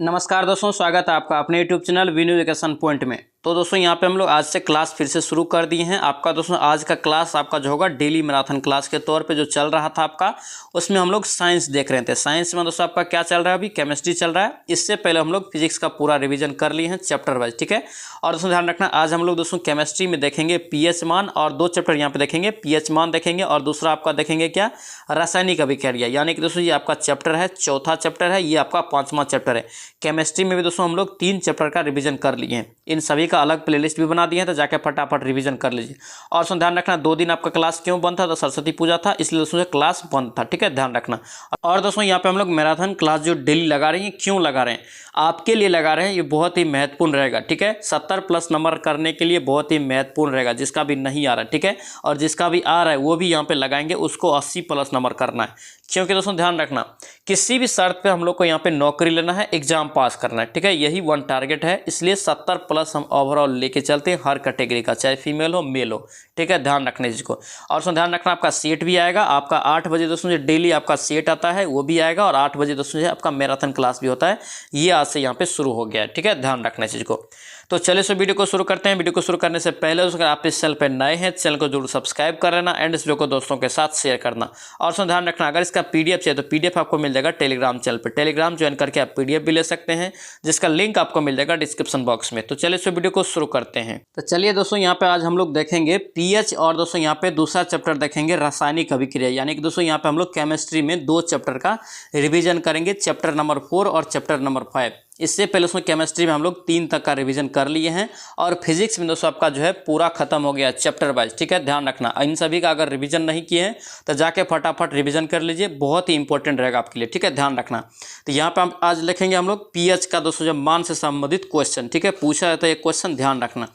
नमस्कार दोस्तों, स्वागत है आपका अपने YouTube चैनल विन्यू एजुकेशन पॉइंट में। तो दोस्तों यहाँ पे हम लोग आज से क्लास फिर से शुरू कर दिए हैं। आपका दोस्तों आज का क्लास आपका जो होगा डेली मैराथन क्लास के तौर पे जो चल रहा था आपका, उसमें हम लोग साइंस देख रहे थे। साइंस में दोस्तों आपका क्या चल रहा है, अभी केमिस्ट्री चल रहा है। इससे पहले हम लोग फिजिक्स का पूरा रिविजन कर लिए हैं चैप्टर वाइज, ठीक है। और दोस्तों ध्यान रखना, आज हम लोग दोस्तों केमिस्ट्री में देखेंगे पीएच मान, और दो चैप्टर यहाँ पे देखेंगे, पीएच मान देखेंगे और दूसरा आपका देखेंगे क्या, रासायनिक अभिक्रिया। यानी कि दोस्तों ये आपका चैप्टर है, चौथा चैप्टर है, ये आपका 5वां चैप्टर है। केमिस्ट्री में भी दोस्तों हम लोग 3 चैप्टर का रिवीजन कर लिए हैं। इन सभी का अलग प्लेलिस्ट भी बना दिए हैं, तो जाके फटाफट रिवीजन कर लीजिए। और दोस्तों ध्यान रखना, 2 दिन आपका क्लास क्यों बंद था, तो सरस्वती पूजा था, इसलिए दोस्तों क्लास बंद था, ठीक है, ध्यान रखना। और दोस्तों यहाँ पे हम लोग मैराथन क्लास जो डेली लगा रहे हैं, क्यों लगा रहे हैं, आपके लिए लगा रहे हैं। ये बहुत ही महत्वपूर्ण रहेगा, ठीक है। 70+ नंबर करने के लिए बहुत ही महत्वपूर्ण रहेगा। जिसका भी नहीं आ रहा है, ठीक है, और जिसका भी आ रहा है वो भी यहाँ पे लगाएंगे, उसको 80+ नंबर करना है। क्योंकि दोस्तों ध्यान रखना, किसी भी शर्त पे हम लोग को यहाँ पे नौकरी लेना है, एग्जाम पास करना है, ठीक है, यही 1 टारगेट है। इसलिए 70+ हम ओवरऑल लेके चलते हैं हर कैटेगरी का, चाहे फीमेल हो मेल हो, ठीक है, ध्यान रखना इसको। और दोस्तों ध्यान रखना, आपका सेट भी आएगा, आपका 8 बजे दोस्तों जो डेली आपका सेट आता है वो भी आएगा, और 8 बजे दोस्तों जो आपका मैराथन क्लास भी होता है, ये आज से यहाँ पे शुरू हो गया है, ठीक है, ध्यान रखना इस चीज़ को। तो चलिए सो वीडियो को शुरू करते हैं। वीडियो को शुरू करने से पहले अगर आप इस चैनल पर नए हैं, चैनल को जरूर सब्सक्राइब कर लेना एंड इस वीडियो को दोस्तों के साथ शेयर करना। और सो ध्यान रखना, अगर इसका पीडीएफ चाहिए तो पीडीएफ आपको मिल जाएगा टेलीग्राम चैनल पर। टेलीग्राम ज्वाइन करके आप पीडीएफ भी ले सकते हैं, जिसका लिंक आपको मिल जाएगा डिस्क्रिप्शन बॉक्स में। तो चलिए सो वीडियो को शुरू करते हैं। तो चलिए दोस्तों यहाँ पे आज हम लोग देखेंगे पीएच, और दोस्तों यहाँ पे दूसरा चैप्टर देखेंगे रासायनिक अभिक्रिया। यानी कि दोस्तों यहाँ पे हम लोग केमिस्ट्री में 2 चैप्टर का रिविजन करेंगे, चैप्टर नंबर 4 और चैप्टर नंबर 5। इससे पहले उसमें केमिस्ट्री में हम लोग 3 तक का रिवीजन कर लिए हैं, और फिजिक्स में दोस्तों आपका जो है पूरा खत्म हो गया चैप्टर वाइज, ठीक है, ध्यान रखना। इन सभी का अगर रिवीजन नहीं किए हैं तो जाके फटाफट रिवीजन कर लीजिए, बहुत ही इंपॉर्टेंट रहेगा आपके लिए, ठीक है, ध्यान रखना। तो यहाँ पे हम आज लिखेंगे हम लोग पीएच का दोस्तों जो मान से संबंधित क्वेश्चन, ठीक है, पूछा जाता है एक क्वेश्चन, ध्यान रखना।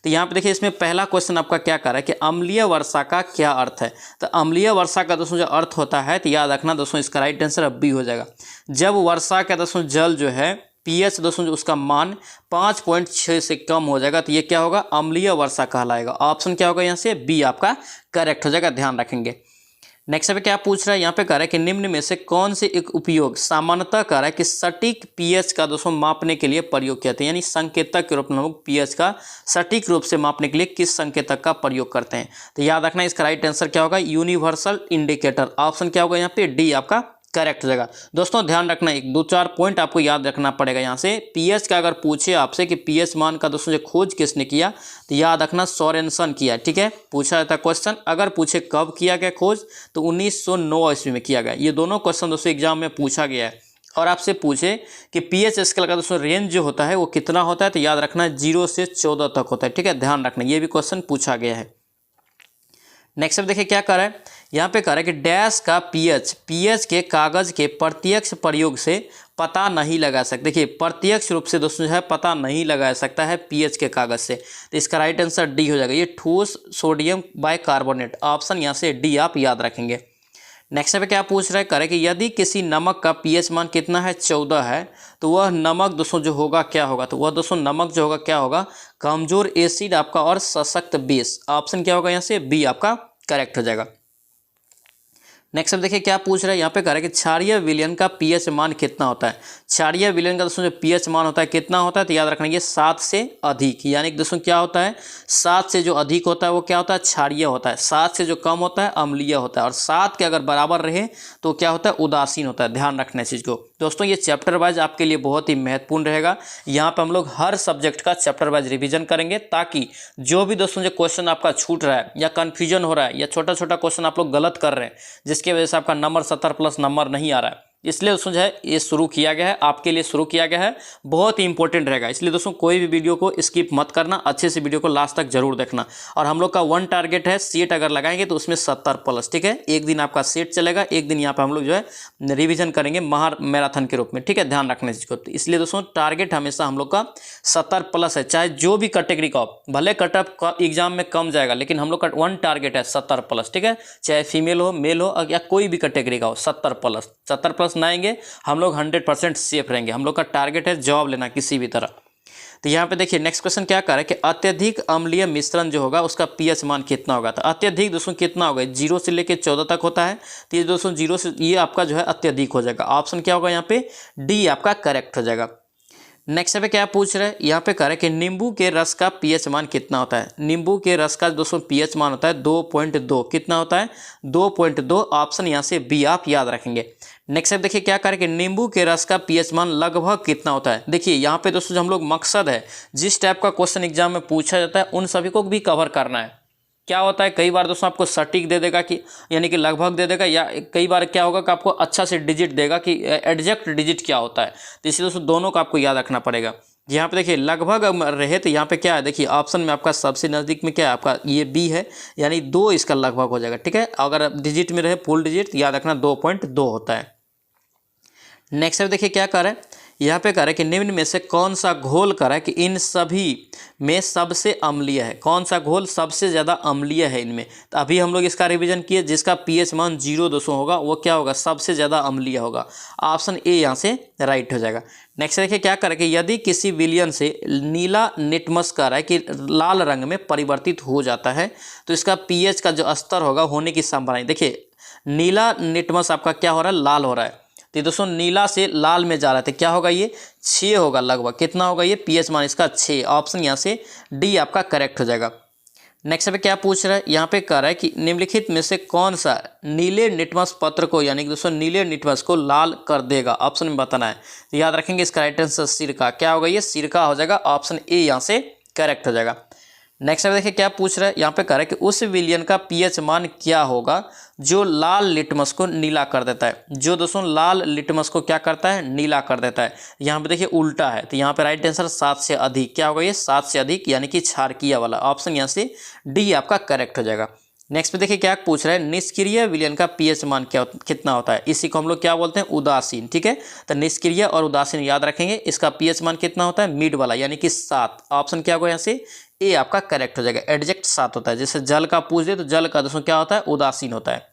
तो यहाँ पे देखिए, इसमें पहला क्वेश्चन आपका क्या कर रहा है कि अम्लीय वर्षा का क्या अर्थ है। तो अम्लीय वर्षा का दोस्तों जो अर्थ होता है, तो याद रखना दोस्तों, इसका राइट आंसर अब बी हो जाएगा। जब वर्षा का दोस्तों जल जो है पीएच दोस्तों जो उसका मान 5.6 से कम हो जाएगा, तो ये क्या होगा, अम्लीय वर्षा कहलाएगा। ऑप्शन क्या होगा यहाँ से, बी आपका करेक्ट हो जाएगा, ध्यान रखेंगे। नेक्स्ट पे क्या पूछ रहा है, यहाँ पे कह रहा है कि निम्न में से कौन से एक उपयोग सामान्यतः कह रहा है कि सटीक पीएच का दोस्तों मापने के लिए प्रयोग किया जाता है। यानी संकेतक के रूप में हम लोग पीएच का सटीक रूप से मापने के लिए किस संकेतक का प्रयोग करते हैं। तो याद रखना, इसका राइट आंसर क्या होगा, यूनिवर्सल इंडिकेटर। ऑप्शन क्या होगा यहाँ पे, डी आपका करेक्ट हो जाएगा। दोस्तों ध्यान रखना, 1-2-4 पॉइंट आपको याद रखना पड़ेगा यहाँ से। पीएच का अगर पूछे आपसे कि पीएच मान का दोस्तों जो खोज किसने किया, तो याद रखना सोरेनसन किया, ठीक है, पूछा जाता क्वेश्चन। अगर पूछे कब किया गया खोज, तो 1909 ईस्वी में किया गया। ये दोनों क्वेश्चन दोस्तों एग्जाम में पूछा गया है। और आपसे पूछे कि पीएच स्केल का दोस्तों रेंज जो होता है वो कितना होता है, तो याद रखना 0 से 14 तक होता है, ठीक है, ध्यान रखना, ये भी क्वेश्चन पूछा गया है। नेक्स्ट देखिए क्या कर रहा है, यहाँ पे कह रहा है कि डैश का पीएच के कागज के प्रत्यक्ष प्रयोग से पता नहीं लगा सकते। देखिए प्रत्यक्ष रूप से दोस्तों जो है पता नहीं लगा सकता है पीएच के कागज से, तो इसका राइट आंसर डी हो जाएगा। ये ठोस सोडियम बाइकार्बोनेट, ऑप्शन यहाँ से डी आप याद रखेंगे। नेक्स्ट पे क्या पूछ रहा है, करें कि यदि किसी नमक का पीएच मान कितना है, 14 है, तो वह नमक दोस्तों जो होगा क्या होगा, तो वह दोस्तों नमक जो होगा क्या होगा, कमजोर एसिड आपका और सशक्त बेस। ऑप्शन क्या होगा यहाँ से, बी आपका करेक्ट हो जाएगा। नेक्स्ट अब देखिए क्या पूछ रहा है, यहाँ पे कह रहा है कि क्षारीय विलयन का पीएच मान कितना होता है। क्षारीय विलयन का दोस्तों जो पीएच मान होता है कितना होता है, तो याद रखना ये 7 से अधिक। यानी कि दोस्तों क्या होता है, 7 से जो अधिक होता है वो क्या होता है, क्षारीय होता है। 7 से जो कम होता है अम्लीय होता है, और 7 के अगर बराबर रहे तो क्या होता है, उदासीन होता है। ध्यान रखना इस चीज़ को दोस्तों, ये चैप्टर वाइज आपके लिए बहुत ही महत्वपूर्ण रहेगा। यहाँ पर हम लोग हर सब्जेक्ट का चैप्टर वाइज रिविजन करेंगे, ताकि जो भी दोस्तों जो क्वेश्चन आपका छूट रहा है या कन्फ्यूजन हो रहा है या छोटा छोटा क्वेश्चन आप लोग गलत कर रहे हैं, जिसकी वजह से आपका नंबर 70+ नंबर नहीं आ रहा है, इसलिए दोस्तों जो है ये शुरू किया गया है, आपके लिए शुरू किया गया है, बहुत ही इंपॉर्टेंट रहेगा। इसलिए दोस्तों कोई भी वीडियो को स्किप मत करना, अच्छे से वीडियो को लास्ट तक जरूर देखना। और हम लोग का 1 टारगेट है, सेट अगर लगाएंगे तो उसमें 70+, ठीक है, एक दिन आपका सेट चलेगा, एक दिन यहाँ पे हम लोग जो है रिविजन करेंगे मैराथन के रूप में, ठीक है, ध्यान रखना इस चीज़ को। इसलिए दोस्तों टारगेट हमेशा हम लोग का 70+ है, चाहे जो भी कैटेगरी का हो, भले कटअप एग्जाम में कम जाएगा, लेकिन हम लोग का 1 टारगेट है 70+, ठीक है, चाहे फीमेल हो मेल हो या कोई भी कैटेगरी का हो, 70+ ना आएंगे हम लोग 100% सेफ रहेंगे। हम लोग का टारगेट है जॉब लेना किसी भी तरह। तो यहाँ पे देखिए नेक्स्ट क्वेश्चन क्या कर रहा है कि अत्यधिक अम्लीय मिश्रण जो होगा उसका पीएच मान कितना होगा। तो अत्यधिक दोस्तों कितना होगा, 0 से लेकर 14 तक होता है, तो ये दोस्तों 0 से ये आपका जो है अत्यधिक हो जाएगा। ऑप्शन क्या होगा यहाँ पे, डी आपका करेक्ट हो जाएगा। नेक्स्ट पे क्या पूछ रहे हैं, यहाँ पे कह रहे हैं कि नींबू के रस का पीएच मान कितना होता है। नींबू के रस का दोस्तों पीएच मान होता है 2.2। कितना होता है 2.2। ऑप्शन यहाँ से बी आप याद रखेंगे। नेक्स्ट पे देखिए क्या करें कि नींबू के रस का पीएच मान लगभग कितना होता है। देखिए यहाँ पे दोस्तों जो हम लोग मकसद है जिस टाइप का क्वेश्चन एग्जाम में पूछा जाता है उन सभी को भी कवर करना है। क्या होता है कई बार दोस्तों आपको सटीक दे देगा कि यानी कि लगभग दे देगा, या कई बार क्या होगा कि आपको अच्छा से डिजिट देगा कि एग्जैक्ट डिजिट क्या होता है। तो इसलिए दोस्तों दोनों को आपको याद रखना पड़ेगा। यहाँ पे देखिए लगभग रहे तो यहाँ पे क्या है, देखिए ऑप्शन में आपका सबसे नज़दीक में क्या है आपका ये बी है, यानी 2 इसका लगभग हो जाएगा। ठीक है, अगर डिजिट में रहे फुल डिजिट याद रखना 2.2 होता है। नेक्स्ट देखिए क्या कर रहा है, यहाँ पे कह रहा है कि निम्न में से कौन सा घोल कर रहा है कि इन सभी में सबसे अम्लीय है। कौन सा घोल सबसे ज़्यादा अम्लीय है इनमें। तो अभी हम लोग इसका रिवीजन किए, जिसका पीएच मान 0.2 होगा वो क्या होगा, सबसे ज़्यादा अम्लीय होगा। ऑप्शन ए यहाँ से राइट हो जाएगा। नेक्स्ट देखिए क्या करें कि यदि किसी विलयन से नीला निटमस कर रहा है कि लाल रंग में परिवर्तित हो जाता है तो इसका पीएच का जो स्तर होगा होने की संभावना। देखिए नीला निटमस आपका क्या हो रहा है, लाल हो रहा है। तो दोस्तों नीला से लाल में जा रहा था, क्या होगा ये 6 होगा लगभग। कितना होगा ये पीएच मान इसका 6। ऑप्शन यहाँ से डी आपका करेक्ट हो जाएगा। नेक्स्ट पे क्या पूछ रहा है, यहाँ पे कह रहा है कि निम्नलिखित में से कौन सा नीले निटमस पत्र को यानी कि दोस्तों नीले निटमस को लाल कर देगा। ऑप्शन में बताना है। तो याद रखेंगे इसका राइट आंसर सिरका। क्या होगा ये सिरका हो जाएगा। ऑप्शन ए यहाँ से करेक्ट हो जाएगा। नेक्स्ट देखिए क्या पूछ रहा है, यहाँ पे कह रहा है कि उस विलयन का पीएच मान क्या होगा जो लाल लिटमस को नीला कर देता है। जो दोस्तों लाल लिटमस को क्या करता है, नीला कर देता है। यहाँ पे देखिए उल्टा है, तो यहाँ पे राइट आंसर 7 से अधिक। क्या होगा ये 7 से अधिक यानी कि क्षारकीय वाला। ऑप्शन यहाँ से डी आपका करेक्ट हो जाएगा। नेक्स्ट पे देखिए क्या पूछ रहा है, निष्क्रिय विलयन का पीएच मान कितना होता है। इसी को हम लोग क्या बोलते हैं, उदासीन। ठीक है, तो निष्क्रिय और उदासीन याद रखेंगे। इसका पीएच मान कितना होता है, मिड वाला यानी कि 7। ऑप्शन क्या होगा यहाँ से ए आपका करेक्ट हो जाएगा। एडजेक्ट 7 होता है। जैसे जल का पूछ दे तो जल का दोस्तों क्या होता है, उदासीन होता है।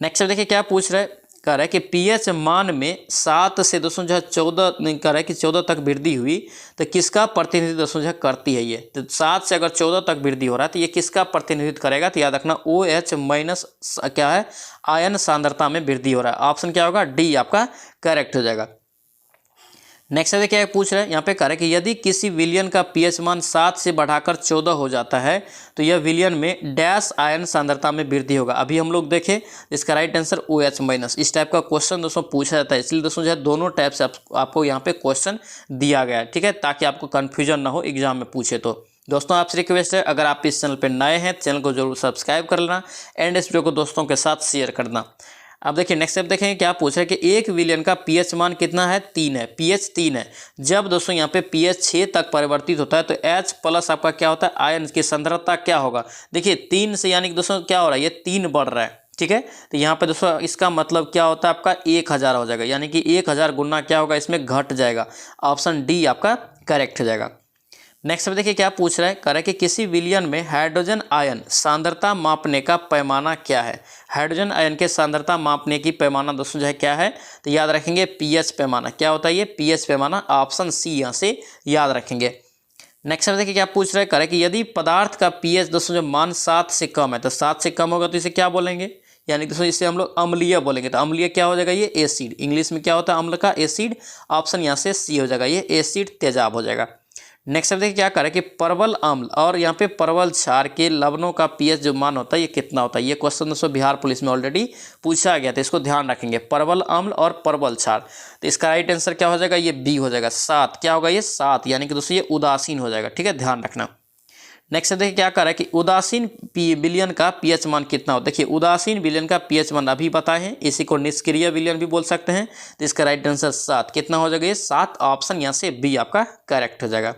नेक्स्ट देखिए क्या पूछ रहा है, कह रहा है कि पीएच मान में 7 से दोस्तों जो है 14 कह रहा है कि 14 तक वृद्धि हुई तो किसका प्रतिनिधित्व दोस्तों जो है करती है ये। तो 7 से अगर 14 तक वृद्धि हो रहा है तो ये किसका प्रतिनिधित्व करेगा। तो याद रखना OH माइनस क्या है, आयन सांद्रता में वृद्धि हो रहा है। ऑप्शन क्या होगा, डी आपका करेक्ट हो जाएगा। नेक्स्ट है क्या पूछ रहे हैं, यहाँ पे कह रहा है कि यदि किसी विलयन का पीएच मान 7 से बढ़ाकर 14 हो जाता है तो यह विलयन में डैश आयन सांद्रता में वृद्धि होगा। अभी हम लोग देखें इसका राइट आंसर OH माइनस। इस टाइप का क्वेश्चन दोस्तों पूछा जाता है, इसलिए दोस्तों जो है दोनों टाइप से आपको यहाँ पे क्वेश्चन दिया गया है। ठीक है, ताकि आपको कन्फ्यूजन ना हो एग्जाम में पूछे तो। दोस्तों आपसे रिक्वेस्ट है, अगर आप इस चैनल पर नए हैं चैनल को जरूर सब्सक्राइब कर लेना एंड इस वीडियो को दोस्तों के साथ शेयर करना। अब देखिए नेक्स्ट स्टेप देखेंगे क्या पूछ रहा है कि एक विलयन का पीएच मान कितना है, 3 है। पीएच 3 है। जब दोस्तों यहाँ पे पीएच 6 तक परिवर्तित होता है तो H प्लस आपका क्या होता है, आयन की सांद्रता क्या होगा। देखिए 3 से यानी कि दोस्तों क्या हो रहा है, ये 3 बढ़ रहा है। ठीक है, तो यहाँ पे दोस्तों इसका मतलब क्या होता है आपका 1000 हो जाएगा, यानी कि 1000 गुना क्या होगा इसमें घट जाएगा। ऑप्शन डी आपका करेक्ट हो जाएगा। नेक्स्ट में देखिए क्या पूछ रहा है, कह रहा है कि किसी विलयन में हाइड्रोजन आयन सांद्रता मापने का पैमाना क्या है। हाइड्रोजन आयन के सांद्रता मापने की पैमाना दोस्तों जो है क्या है, तो याद रखेंगे पीएच पैमाना। क्या होता है ये पीएच पैमाना। ऑप्शन सी यहाँ से याद रखेंगे। नेक्स्ट में देखिए क्या पूछ रहा है, कह रहा है कि यदि पदार्थ का पीएच दोस्तों जो मान 7 से कम है तो 7 से कम होगा तो इसे क्या बोलेंगे, यानी दोस्तों इसे हम लोग अम्लीय बोलेंगे। तो अम्लीय क्या हो जाएगा, ये एसिड। इंग्लिश में क्या होता है अम्ल का, एसिड। ऑप्शन यहाँ से सी हो जाएगा, ये एसिड तेजाब हो जाएगा। नेक्स्ट देखिए क्या करें कि परवल अम्ल और यहाँ पे परवल क्षार के लवणों का पीएच जो मान होता है ये कितना होता है। ये क्वेश्चन दोस्तों बिहार पुलिस में ऑलरेडी पूछा गया था, इसको ध्यान रखेंगे। परवल अम्ल और परवल क्षार, तो इसका राइट आंसर क्या हो जाएगा, ये बी हो जाएगा 7। क्या होगा ये 7, यानी कि दोस्तों ये उदासीन हो जाएगा। ठीक है, ध्यान रखना। नेक्स्ट देखिए क्या कर रहा है कि उदासीन विलयन का पीएच मान कितना हो। देखिए उदासीन विलयन का पीएच मान अभी बताए हैं, इसी को निष्क्रिय विलयन भी बोल सकते हैं। तो इसका राइट आंसर 7। कितना हो जाएगा ये 7। ऑप्शन यहाँ से बी आपका करेक्ट हो जाएगा।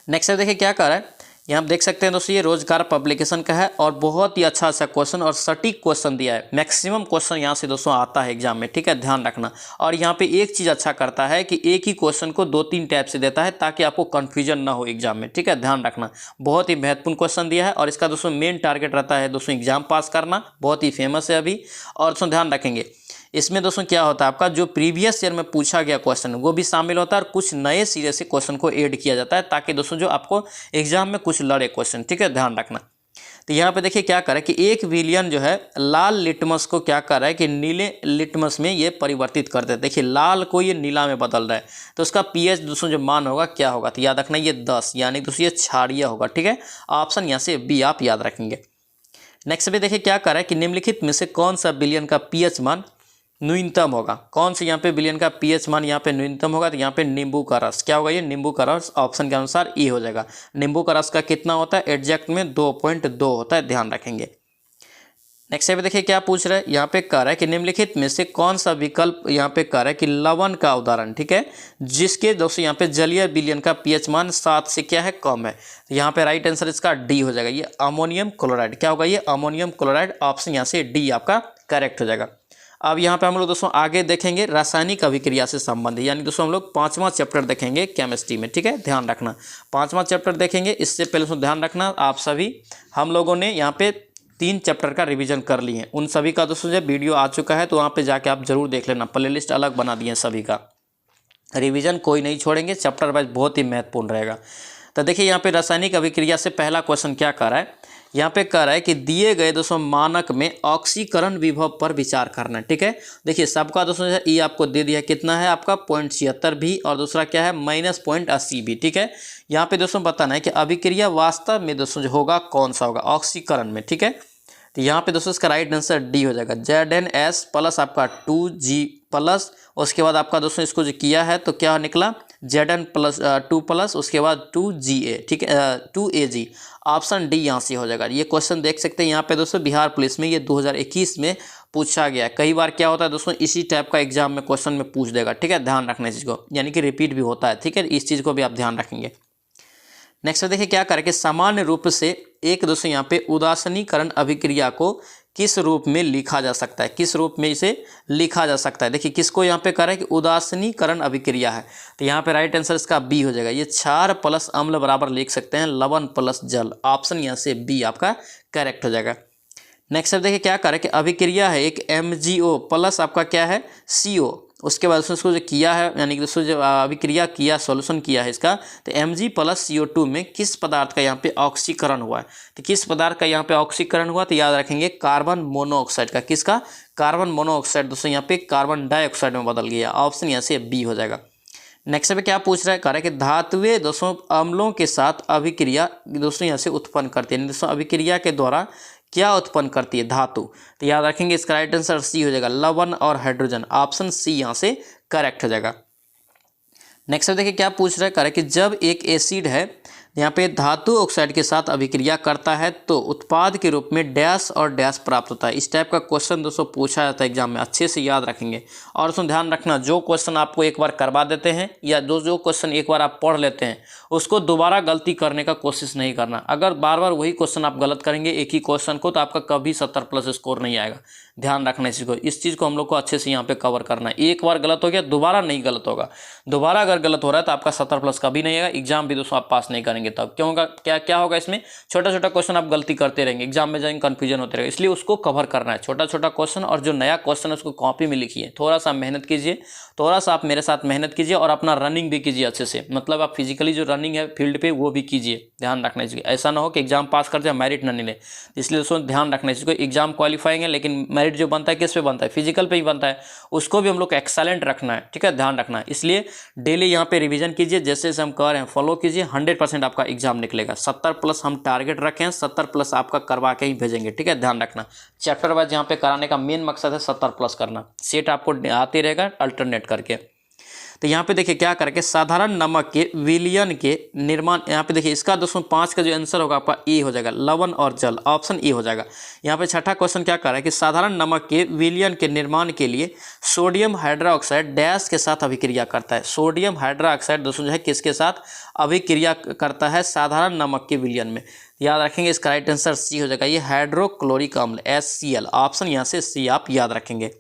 नेक्स्ट देखिए क्या कर रहा है, यहाँ आप देख सकते हैं दोस्तों ये रोजगार पब्लिकेशन का है और बहुत ही अच्छा क्वेश्चन और सटीक क्वेश्चन दिया है। मैक्सिमम क्वेश्चन यहाँ से दोस्तों आता है एग्जाम में। ठीक है, ध्यान रखना। और यहाँ पे एक चीज़ अच्छा करता है कि एक ही क्वेश्चन को 2-3 टाइप से देता है ताकि आपको कन्फ्यूजन ना हो एग्जाम में। ठीक है, ध्यान रखना। बहुत ही महत्वपूर्ण क्वेश्चन दिया है और इसका दोस्तों मेन टारगेट रहता है दोस्तों एग्जाम पास करना। बहुत ही फेमस है अभी। और दोस्तों ध्यान रखेंगे इसमें दोस्तों क्या होता है आपका जो प्रीवियस ईयर में पूछा गया क्वेश्चन वो भी शामिल होता है और कुछ नए सिरे से क्वेश्चन को ऐड किया जाता है ताकि दोस्तों जो आपको एग्जाम में कुछ लड़े क्वेश्चन। ठीक है, ध्यान रखना। तो यहाँ पे देखिए क्या कर रहा है कि एक विलयन जो है लाल लिटमस को क्या कर रहा है कि नीले लिटमस में ये परिवर्तित कर देता है। देखिए लाल को ये नीला में बदल रहा है, तो उसका पीएच दोस्तों जो मान होगा क्या होगा, तो याद रखना ये 10, यानी दोस्तों ये क्षारीय होगा। ठीक है, ऑप्शन यहाँ से बी आप याद रखेंगे। नेक्स्ट पे देखिए क्या कर रहा है कि निम्नलिखित में से कौन सा विलयन का पीएच मान न्यूनतम होगा। कौन से यहाँ पे विलयन का पीएच मान यहाँ पे न्यूनतम होगा, तो यहाँ पे नींबू का रस क्या होगा, ये नींबू का रस ऑप्शन के अनुसार ई हो जाएगा। नींबू का रस का कितना होता है, एग्जैक्ट में 2.2 होता है, ध्यान रखेंगे। नेक्स्ट पे देखिए क्या पूछ रहा है, यहाँ पे कह रहा है कि निम्नलिखित में से कौन सा विकल्प यहाँ पे कह रहा है कि लवण का उदाहरण, ठीक है, जिसके दोस्तों यहाँ पे जलीय विलयन का पीएच मान 7 से क्या है कम है। यहाँ पे राइट आंसर इसका डी हो जाएगा, ये अमोनियम क्लोराइड। क्या होगा, ये अमोनियम क्लोराइड, ऑप्शन यहाँ से डी आपका करेक्ट हो जाएगा। अब यहाँ पे हम लोग दोस्तों आगे देखेंगे रासायनिक अभिक्रिया से संबंधित, यानी दोस्तों हम लोग 5वां चैप्टर देखेंगे केमिस्ट्री में। ठीक है, ध्यान रखना 5वां चैप्टर देखेंगे। इससे पहले दोस्तों ध्यान रखना आप सभी, हम लोगों ने यहाँ पे 3 चैप्टर का रिवीजन कर लिए हैं, उन सभी का दोस्तों जब वीडियो आ चुका है तो वहाँ पे जाके आप जरूर देख लेना, प्लेलिस्ट अलग बना दिए हैं सभी का। रिवीजन कोई नहीं छोड़ेंगे, चैप्टर वाइज बहुत ही महत्वपूर्ण रहेगा। तो देखिए यहाँ पे रासायनिक अभिक्रिया से पहला क्वेश्चन क्या कर रहा है, यहाँ पे कह रहा है कि दिए गए दोस्तों मानक में ऑक्सीकरण विभव पर विचार करना है। ठीक है, देखिए सबका दोस्तों ये आपको दे दिया, कितना है आपका 0.76 भी, और दूसरा क्या है -0.80 भी। ठीक है, यहाँ पे दोस्तों बताना है कि अभिक्रिया वास्तव में दोस्तों जो होगा कौन सा होगा ऑक्सीकरण में। ठीक है, तो यहाँ पे दोस्तों इसका राइट आंसर डी हो जाएगा, ZnS प्लस आपका 2G प्लस, उसके बाद आपका दोस्तों इसको जो किया है तो क्या निकला Zn प्लस 2 प्लस, उसके बाद 2Ga। ठीक है, 2Ag, ऑप्शन डी यहाँ से हो जाएगा। ये क्वेश्चन देख सकते हैं यहाँ पे दोस्तों बिहार पुलिस में ये 2021 में पूछा गया है। कई बार क्या होता है दोस्तों इसी टाइप का एग्जाम में क्वेश्चन में पूछ देगा। ठीक है, ध्यान रखना इस चीज़ को, यानी कि रिपीट भी होता है। ठीक है, इस चीज़ को भी आप ध्यान रखेंगे। नेक्स्ट देखिए क्या करें, सामान्य रूप से एक दोस्तों यहाँ पे उदासीनीकरण अभिक्रिया को किस रूप में लिखा जा सकता है, किस रूप में इसे लिखा जा सकता है। देखिए किसको यहाँ पे कह रहा है कि उदासीनीकरण अभिक्रिया है, तो यहाँ पे राइट आंसर इसका बी हो जाएगा। ये क्षार प्लस अम्ल बराबर लिख सकते हैं लवण प्लस जल, ऑप्शन यहाँ से बी आपका करेक्ट हो जाएगा। नेक्स्ट देखिए क्या करें कि अभिक्रिया है एक MgO प्लस आपका क्या है CO, उसके बाद उसको जो किया है यानी कि दोस्तों जो अभिक्रिया किया सॉल्यूशन किया है इसका, तो Mg प्लस CO2 में किस पदार्थ का यहाँ पे ऑक्सीकरण हुआ है। तो किस पदार्थ का यहाँ पे ऑक्सीकरण हुआ, तो याद रखेंगे कार्बन मोनोऑक्साइड का। किसका, कार्बन मोनोऑक्साइड दोस्तों यहाँ पे कार्बन डाइऑक्साइड में बदल गया, ऑप्शन यहाँ से बी हो जाएगा। नेक्स्ट पे क्या पूछ रहा है, कह रहा है कि धातुएं दोस्तों अम्लों के साथ अभिक्रिया दोस्तों यहाँ से उत्पन्न करती है, दोस्तों अभिक्रिया के द्वारा क्या उत्पन्न करती है धातु, तो याद रखेंगे इसका राइट आंसर सी हो जाएगा, लवण और हाइड्रोजन, ऑप्शन सी यहाँ से करेक्ट हो जाएगा। नेक्स्ट देखिए क्या पूछ रहा है, कह रहा है कि जब एक एसिड है यहाँ पे धातु ऑक्साइड के साथ अभिक्रिया करता है तो उत्पाद के रूप में डैश और डैश प्राप्त होता है। इस टाइप का क्वेश्चन दोस्तों पूछा जाता है एग्जाम में, अच्छे से याद रखेंगे। और दोस्तों ध्यान रखना, जो क्वेश्चन आपको एक बार करवा देते हैं या जो क्वेश्चन एक बार आप पढ़ लेते हैं उसको दोबारा गलती करने का कोशिश नहीं करना। अगर बार बार वही क्वेश्चन आप गलत करेंगे एक ही क्वेश्चन को, तो आपका कभी 70+ स्कोर नहीं आएगा। ध्यान रखना इस चीज़ को हम लोग को अच्छे से यहाँ पे कवर करना है। एक बार गलत हो गया दोबारा नहीं गलत होगा, दोबारा अगर गलत हो रहा है तो आपका 70+ कभी नहीं आएगा, एग्जाम भी दोस्तों आप पास नहीं करेंगे। तब क्यों होगा, क्या होगा, इसमें छोटा छोटा क्वेश्चन आप गलती करते रहेंगे, एग्जाम में जाएंगे कंफ्यूजन होते रहेगा, इसलिए उसको कवर करना है। छोटा छोटा क्वेश्चन और जो नया क्वेश्चन है उसको कॉपी में लिखिए, थोड़ा सा मेहनत कीजिए, थोड़ा सा आप मेरे साथ मेहनत कीजिए और अपना रनिंग भी कीजिए अच्छे से, मतलब आप फिजिकली जो रनिंग है फील्ड पे वो भी कीजिए। ध्यान रखना चाहिए, ऐसा ना हो कि एग्जाम पास कर जाए मेरिट ना मिले, इसलिए दोस्तों ध्यान रखना चाहिए। एग्जाम क्वालिफाइंग है लेकिन मेरिट जो बनता है किस पे बनता है, फिजिकल पे ही बनता है, उसको भी हम लोग एक्सेलेंट रखना है। ठीक है, ध्यान रखना है, इसलिए डेली यहाँ पे रिवीजन कीजिए, जैसे जैसे हम कह रहे हैं फॉलो कीजिए, 100% आपका एग्जाम निकलेगा। 70+ हम टारगेट रखें हैं, 70+ आपका करवा के ही भेजेंगे। ठीक है, ध्यान रखना, चैप्टर वाइज यहाँ पे कराने का मेन मकसद है 70+ करना, सेट आपको आते रहेगा अल्टरनेट करके। तो यहाँ पे देखिए क्या करके साधारण नमक के विलयन के निर्माण, यहाँ पे देखिए इसका दोस्तों 5 का जो आंसर होगा आपका ए हो जाएगा, लवण और जल, ऑप्शन ए हो जाएगा। यहाँ पे छठा क्वेश्चन क्या कर रहा है कि साधारण नमक के विलयन के निर्माण के लिए सोडियम हाइड्रोक्साइड डैश के साथ अभिक्रिया करता है। सोडियम हाइड्रोक्साइड दोस्तों जो है किसके साथ अभिक्रिया करता है, साधारण नमक के विलयन में, याद रखेंगे इसका राइट आंसर सी हो जाएगा, ये हाइड्रोक्लोरिक अम्ल HCl, ऑप्शन यहाँ से सी आप याद रखेंगे।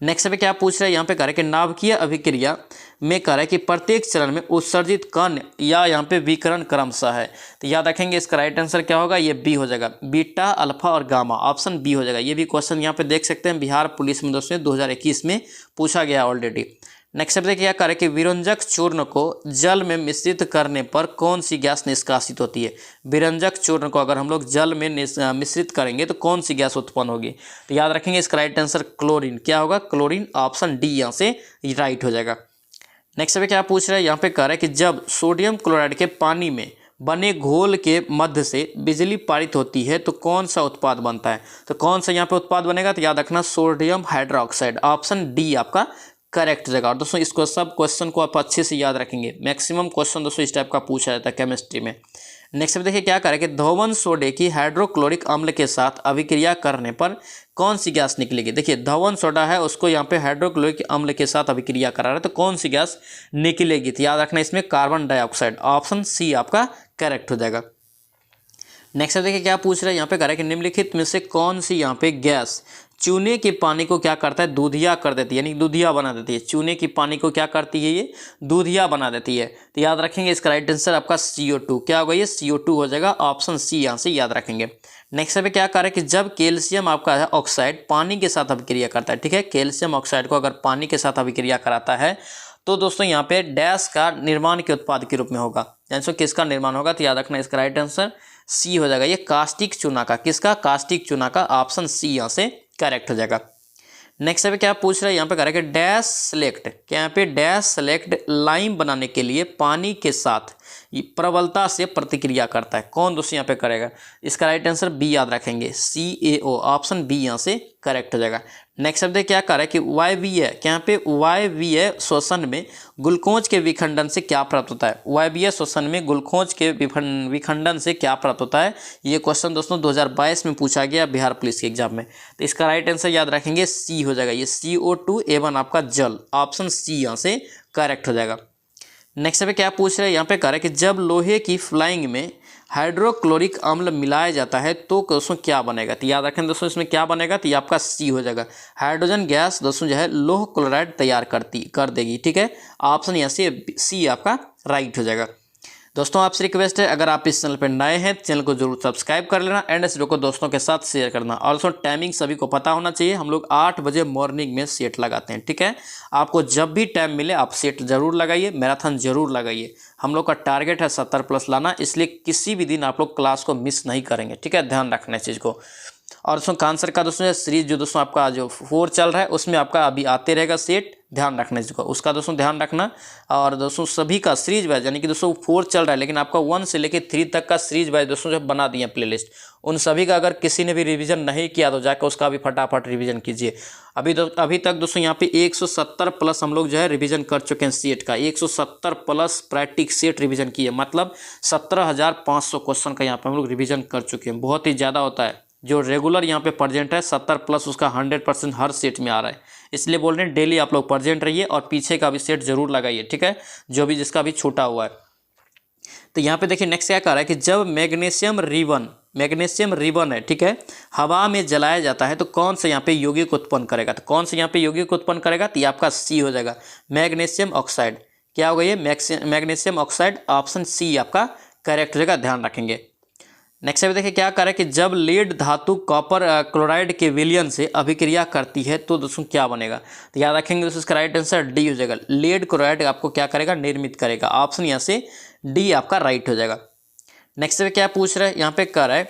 नेक्स्ट पे क्या पूछ रहा है, यहाँ पे कह रहा है कि नाभिकीय अभिक्रिया में कह रहा है कि प्रत्येक चरण में उत्सर्जित कण या यहाँ पे विकर्ण क्रमशः है, तो याद रखेंगे इसका राइट आंसर क्या होगा, ये बी हो जाएगा, बीटा अल्फा और गामा, ऑप्शन बी हो जाएगा। ये भी क्वेश्चन यहाँ पे देख सकते हैं बिहार पुलिस में दोस्तों 2021 में पूछा गया ऑलरेडी। नेक्स्ट देखिए क्या करें कि विरंजक चूर्ण को जल में मिश्रित करने पर कौन सी गैस निष्कासित होती है। विरंजक चूर्ण को अगर हम लोग जल में मिश्रित करेंगे तो कौन सी गैस उत्पन्न होगी। तो याद रखेंगे इसका राइट आंसर क्लोरीन। क्या होगा, क्लोरीन। ऑप्शन डी यहाँ से राइट हो जाएगा। नेक्स्ट पे क्या पूछ रहा है, यहाँ पे कह रहा है कि जब सोडियम क्लोराइड के पानी में बने घोल के मध्य से बिजली पारित होती है तो कौन सा उत्पाद बनता है। तो कौन सा यहाँ पे उत्पाद बनेगा, तो याद रखना सोडियम हाइड्रोक्साइड। ऑप्शन डी आपका करेक्ट जगह। और दोस्तों इसको सब क्वेश्चन को आप अच्छे से याद रखेंगे। मैक्सिमम क्वेश्चन दोस्तों इस टाइप का पूछा जाता है केमिस्ट्री में। नेक्स्ट देखिए क्या करें कि धोवन सोडे की हाइड्रोक्लोरिक अम्ल के साथ अभिक्रिया करने पर कौन सी गैस निकलेगी। देखिए धवन सोडा है, उसको यहाँ पे हाइड्रोक्लोरिक अम्ल के साथ अभिक्रिया करा रहा है तो कौन सी गैस निकलेगी। तो याद रखना इसमें कार्बन डाइऑक्साइड। ऑप्शन सी आपका करेक्ट हो जाएगा। नेक्स्ट देखिए क्या पूछ रहा है, यहाँ पे कह रहा है कि निम्नलिखित में से कौन सी यहाँ पे गैस चूने के पानी को क्या करता है, दूधिया कर देती है, यानी दूधिया बना देती है। चूने की पानी को क्या करती है, ये दूधिया बना देती है। तो याद रखेंगे इसका राइट आंसर आपका CO2। क्या होगा, ये CO2 हो जाएगा। ऑप्शन सी यहाँ से याद रखेंगे। नेक्स्ट पे क्या करें कि जब कैल्शियम आपका है ऑक्साइड पानी के साथ अभिक्रिया करता है, ठीक है, कैल्शियम ऑक्साइड को अगर पानी के साथ अभिक्रिया कराता है तो दोस्तों यहाँ पे डैश का निर्माण के उत्पाद के रूप में होगा। यानी किसका निर्माण होगा, तो याद रखना इसका राइट आंसर सी हो जाएगा। ये कास्टिक चूना का, किसका, कास्टिक चूना का। ऑप्शन सी यहाँ से करेक्ट हो जाएगा। नेक्स्ट पे क्या पूछ रहा है, यहाँ पे करेंगे डैश सेलेक्ट। क्या यहाँ पे डैश सेलेक्ट लाइम बनाने के लिए पानी के साथ प्रबलता से प्रतिक्रिया करता है। कौन दोस्तों यहाँ पे करेगा, इसका राइट आंसर बी याद रखेंगे, CaO। ऑप्शन बी यहाँ से करेक्ट हो जाएगा। नेक्स्ट शब्द क्या कर रहा है कि वायवीय, क्या यहाँ पे वायवीय श्वसन में ग्लूकोज के विखंडन से क्या प्राप्त होता है। वायवीय श्वसन में ग्लूकोज के विखंडन से क्या प्राप्त होता है। ये क्वेश्चन दोस्तों 2022 में पूछा गया बिहार पुलिस के एग्जाम में। तो इसका राइट आंसर याद रखेंगे सी हो जाएगा, ये CO2A1 आपका जल। ऑप्शन सी यहाँ से करेक्ट हो जाएगा। नेक्स्ट पे क्या पूछ रहे हैं, यहाँ पे कह रहा है कि जब लोहे की फ्लाइंग में हाइड्रोक्लोरिक अम्ल मिलाया जाता है तो दोस्तों क्या बनेगा। तो याद रखें दोस्तों इसमें क्या बनेगा, तो ये आपका सी हो जाएगा। हाइड्रोजन गैस दोस्तों जो है लोह क्लोराइड तैयार कर देगी, ठीक है। ऑप्शन यहाँ से सी आपका राइट हो जाएगा। दोस्तों आपसे रिक्वेस्ट है, अगर आप इस चैनल पर नए हैं तो चैनल को जरूर सब्सक्राइब कर लेना एंड इस वीडियो को दोस्तों के साथ शेयर करना। और दोस्तों टाइमिंग सभी को पता होना चाहिए, हम लोग 8 बजे मॉर्निंग में सेट लगाते हैं, ठीक है। आपको जब भी टाइम मिले आप सेट जरूर लगाइए, मैराथन जरूर लगाइए। हम लोग का टारगेट है 70+ लाना, इसलिए किसी भी दिन आप लोग क्लास को मिस नहीं करेंगे, ठीक है। ध्यान रखना इस चीज़ को। और दोस्तों आंसर का दोस्तों सीरीज जो दोस्तों आपका जो 4 चल रहा है उसमें आपका अभी आते रहेगा सेट, ध्यान रखना इसको, उसका दोस्तों ध्यान रखना। और दोस्तों सभी का सीरीज वाइज, यानी कि दोस्तों 4 चल रहा है लेकिन आपका 1 से लेकर 3 तक का सीरीज वाइज दोस्तों जो बना दिए प्लेलिस्ट, उन सभी का अगर किसी ने भी रिवीजन नहीं किया तो जाकर उसका भी फटाफट रिवीजन कीजिए। अभी तक दोस्तों यहाँ पे 170+ हम लोग जो है रिवीजन कर चुके हैं सेट का। 170+ प्रैक्टिस सेट रिवीजन किए, मतलब 17,500 क्वेश्चन का यहाँ पे हम लोग रिवीजन कर चुके हैं। बहुत ही ज़्यादा होता है, जो रेगुलर यहाँ पे प्रेजेंट है 70+ उसका 100% हर सेट में आ रहा है। इसलिए बोल रहे हैं डेली आप लोग प्रेजेंट रहिए और पीछे का भी सेट जरूर लगाइए, ठीक है, जो भी जिसका भी छूटा हुआ है। तो यहाँ पे देखिए नेक्स्ट क्या कह रहा है कि जब मैग्नीशियम रिबन है, ठीक है, हवा में जलाया जाता है तो कौन सा यहाँ पे यौगिक उत्पन्न करेगा। तो कौन सा यहाँ पे यौगिक उत्पन्न करेगा, तो ये आपका सी हो जाएगा, मैग्नीशियम ऑक्साइड। क्या होगा ये, मैग्नीशियम ऑक्साइड। ऑप्शन सी आपका करेक्ट हो जाएगा, ध्यान रखेंगे। नेक्स्ट पे देखिए क्या कर रहा है कि जब लेड धातु कॉपर क्लोराइड के विलयन से अभिक्रिया करती है तो दोस्तों क्या बनेगा। तो याद रखेंगे दोस्तों इसका राइट आंसर डी हो जाएगा, लेड क्लोराइड आपको क्या करेगा, निर्मित करेगा। ऑप्शन यहाँ से डी आपका राइट हो जाएगा। नेक्स्ट पे क्या पूछ रहा है, यहाँ पे कह रहा है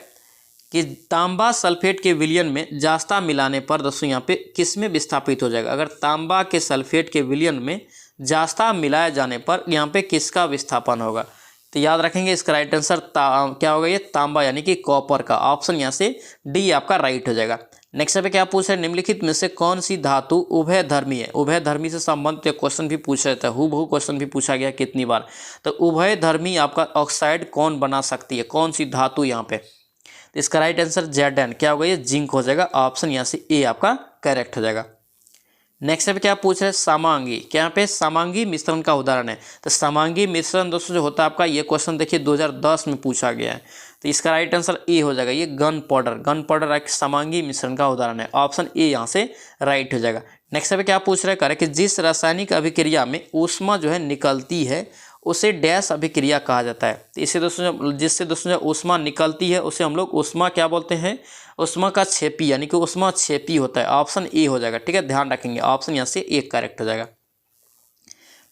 कि तांबा सल्फेट के विलयन में जास्ता मिलाने पर दोस्तों यहाँ पे किस में विस्थापित हो जाएगा। अगर तांबा के सल्फेट के विलयन में जास्ता मिलाए जाने पर यहाँ पे किसका विस्थापन होगा। तो याद रखेंगे इसका राइट आंसर क्या होगा, ये तांबा यानी कि कॉपर का। ऑप्शन यहाँ से डी आपका राइट हो जाएगा। नेक्स्ट पे क्या पूछ रहे हैं, निम्नलिखित में से कौन सी धातु उभयधर्मी है। उभयधर्मी से संबंधित क्वेश्चन भी पूछा जाता है, हूबहू क्वेश्चन भी पूछा गया कितनी बार। तो उभयधर्मी आपका ऑक्साइड कौन बना सकती है, कौन सी धातु यहाँ पे। तो इसका राइट आंसर Zn, क्या होगा, ये जिंक हो जाएगा। ऑप्शन यहाँ से ए आपका करेक्ट हो जाएगा। नेक्स्ट पे क्या पूछ रहे हैं, समांगी। क्या यहाँ पे समांगी मिश्रण का उदाहरण है। तो समांगी मिश्रण दोस्तों जो होता है आपका, ये क्वेश्चन देखिए 2010 में पूछा गया है। तो इसका राइट आंसर ए हो जाएगा, ये गन पाउडर एक समांगी मिश्रण का उदाहरण है। ऑप्शन ए यहाँ से राइट हो जाएगा। नेक्स्ट पे क्या पूछ रहे हैं, कि जिस रासायनिक अभिक्रिया में ऊष्मा जो है निकलती है उसे डैश अभिक्रिया कहा जाता है। तो इसे दोस्तों जिससे दोस्तों जो ऊष्मा निकलती है उसे हम लोग ऊष्मा क्या बोलते हैं, ऊष्मा का क्षेपी, यानी कि ऊष्मा क्षेपी होता है। ऑप्शन ए हो जाएगा, ठीक है, ध्यान रखेंगे। ऑप्शन यहाँ से ए करेक्ट हो जाएगा।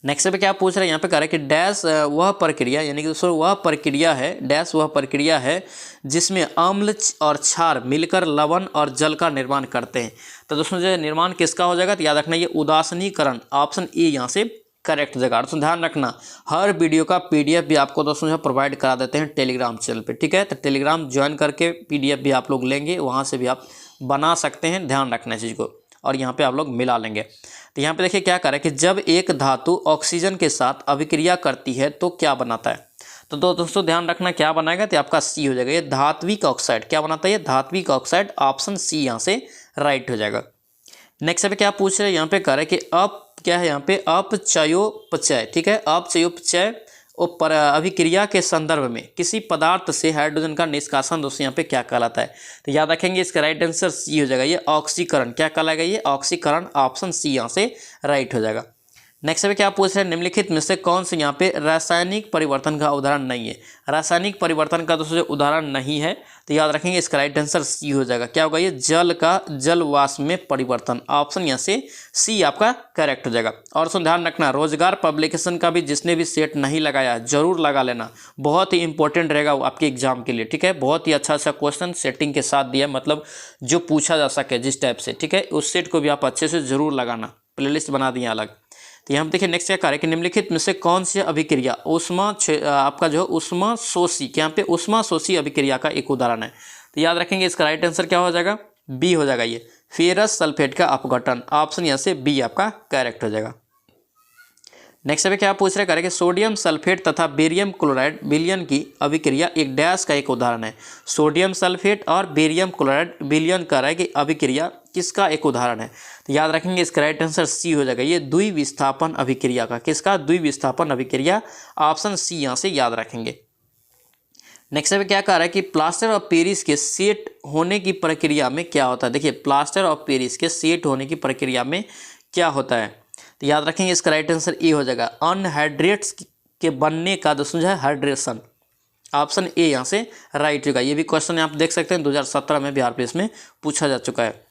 नेक्स्ट पे क्या पूछ रहे हैं यहाँ पे कह रहा है कि डैश वह प्रक्रिया, यानी कि दोस्तों वह प्रक्रिया है, डैश वह प्रक्रिया है जिसमें अम्ल और क्षार मिलकर लवण और जल का निर्माण करते हैं। तो दोस्तों जो निर्माण किसका हो जाएगा, तो याद रखना ये उदासीनीकरण, ऑप्शन ए यहाँ से करेक्ट जगह। दोस्तों ध्यान रखना हर वीडियो का पीडीएफ भी आपको दोस्तों जो प्रोवाइड करा देते हैं टेलीग्राम चैनल पे, ठीक है। तो टेलीग्राम ज्वाइन करके पीडीएफ भी आप लोग लेंगे, वहाँ से भी आप बना सकते हैं, ध्यान रखना इस चीज़ को, और यहाँ पे आप लोग मिला लेंगे। तो यहाँ पे देखिए क्या कर रहा है कि जब एक धातु ऑक्सीजन के साथ अभिक्रिया करती है तो क्या बनाता है। तो दोस्तों ध्यान रखना क्या बनाएगा, तो आपका सी हो जाएगा, ये धात्विक ऑक्साइड। क्या बनाता है ये धात्विक ऑक्साइड, ऑप्शन सी यहाँ से राइट हो जाएगा। नेक्स्ट पे क्या पूछ रहे हैं यहाँ पे कह रहे हैं कि क्या है यहाँ पे अपचयोपचय, ठीक है। अपचयोपचय और अभिक्रिया के संदर्भ में किसी पदार्थ से हाइड्रोजन का निष्कासन दोस्तों यहाँ पे क्या कहलाता है। तो याद रखेंगे इसका राइट आंसर सी हो जाएगा, ये ऑक्सीकरण। क्या कहलाएगा ये ऑक्सीकरण, ऑप्शन सी यहाँ से राइट हो जाएगा। नेक्स्ट पे क्या पूछ रहे हैं, निम्नलिखित में से कौन से यहाँ पे रासायनिक परिवर्तन का उदाहरण नहीं है। रासायनिक परिवर्तन का दोस्तों जो उदाहरण नहीं है, तो याद रखेंगे इसका राइट आंसर सी हो जाएगा। क्या होगा ये जल का जल वाष्प में परिवर्तन, ऑप्शन यहाँ से सी आपका करेक्ट हो जाएगा। और सुन ध्यान रखना रोजगार पब्लिकेशन का भी जिसने भी सेट नहीं लगाया जरूर लगा लेना, बहुत ही इंपॉर्टेंट रहेगा वो आपके एग्जाम के लिए, ठीक है। बहुत ही अच्छा क्वेश्चन सेटिंग के साथ दिया, मतलब जो पूछा जा सके जिस टाइप से, ठीक है, उस सेट को भी आप अच्छे से जरूर लगाना, प्लेलिस्ट बना दिए अलग। तो यहाँ देखिए नेक्स्ट क्या कार्य कि निम्नलिखित में से कौन सी अभिक्रिया आपका जो उष्मा शोषी, यहाँ पे उष्मा शोषी अभिक्रिया का एक उदाहरण है। तो याद रखेंगे इसका राइट आंसर क्या हो जाएगा, बी हो जाएगा, ये फेरस सल्फेट का अपघटन, ऑप्शन यहाँ से बी आपका करेक्ट हो जाएगा। नेक्स्ट पे क्या पूछ रहे हैं कि सोडियम सल्फेट तथा बेरियम क्लोराइड विलयन की अभिक्रिया एक डैश का एक उदाहरण है। सोडियम सल्फेट और बेरियम क्लोराइड विलयन कर रहा है कि अभिक्रिया किसका एक उदाहरण है। तो याद रखेंगे इसका राइट आंसर सी हो जाएगा, ये द्विविस्थापन अभिक्रिया का, किसका द्विविस्थापन अभिक्रिया, ऑप्शन सी यहाँ से याद रखेंगे। नेक्स्ट पे क्या कह रहा है कि प्लास्टर ऑफ पेरिस के सेट होने की प्रक्रिया में क्या होता है। देखिए प्लास्टर ऑफ पेरिस के सेट होने की प्रक्रिया में क्या होता है, तो याद रखेंगे इसका राइट आंसर ए हो जाएगा, अनहाइड्रेट्स के बनने का दोस्तों जो है हाइड्रेशन, ऑप्शन ए यहाँ से राइट होगा। ये भी क्वेश्चन आप देख सकते हैं 2017 में बिहार पुलिस में पूछा जा चुका है।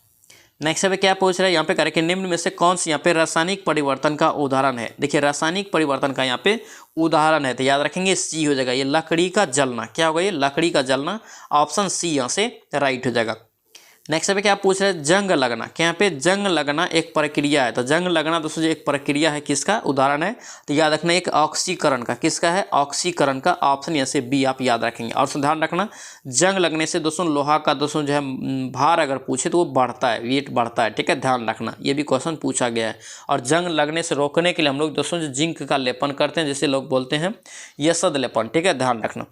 नेक्स्ट पे क्या पूछ रहा है यहाँ पे, करें निम्न में से कौन सी यहाँ पे रासायनिक परिवर्तन का उदाहरण है। देखिए रासायनिक परिवर्तन का यहाँ पे उदाहरण है, तो याद रखेंगे सी हो जाएगा, ये लकड़ी का जलना। क्या होगा ये लकड़ी का जलना, ऑप्शन सी यहाँ से राइट हो जाएगा। नेक्स्ट पे क्या पूछ रहे हैं, जंग लगना। क्या यहाँ पे जंग लगना एक प्रक्रिया है, तो जंग लगना दोस्तों जो एक प्रक्रिया है किसका उदाहरण है, तो याद रखना एक ऑक्सीकरण का, किसका है ऑक्सीकरण का, ऑप्शन यहाँ से बी आप याद रखेंगे। और ध्यान रखना जंग लगने से दोस्तों लोहा का दोस्तों जो है भार अगर पूछे तो वो बढ़ता है, वेट बढ़ता है, ठीक है, ध्यान रखना ये भी क्वेश्चन पूछा गया है। और जंग लगने से रोकने के लिए हम लोग दोस्तों जो जिंक का लेपन करते हैं, जिसे लोग बोलते हैं यसद लेपन, ठीक है, ध्यान रखना।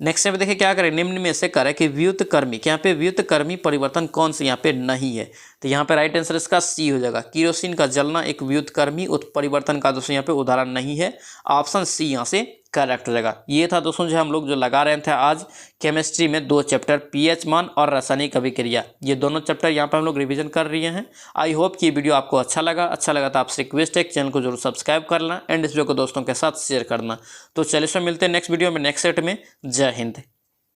नेक्स्ट पे देखिए क्या करें, निम्न में से करें कि व्युत्क्रमी, क्या यहाँ पे व्युत्क्रमी परिवर्तन कौन से यहाँ पे नहीं है, तो यहाँ पे राइट आंसर इसका सी हो जाएगा, केरोसिन का जलना एक व्युत्क्रमी परिवर्तन का दोस्तों यहाँ पे उदाहरण नहीं है, ऑप्शन सी यहाँ से करेक्ट हो जाएगा। ये था दोस्तों जो हम लोग जो लगा रहे थे आज केमिस्ट्री में 2 चैप्टर पीएच मान और रासायनिक अभिक्रिया, ये दोनों चैप्टर यहाँ पे हम लोग रिवीजन कर रहे हैं। आई होप कि ये वीडियो आपको अच्छा लगा तो आपसे रिक्वेस्ट है चैनल को जरूर सब्सक्राइब करना एंड इस वीडियो को दोस्तों के साथ शेयर करना। तो चलिए मिलते हैं नेक्स्ट वीडियो में नेक्स्ट सेट में। जय हिंद।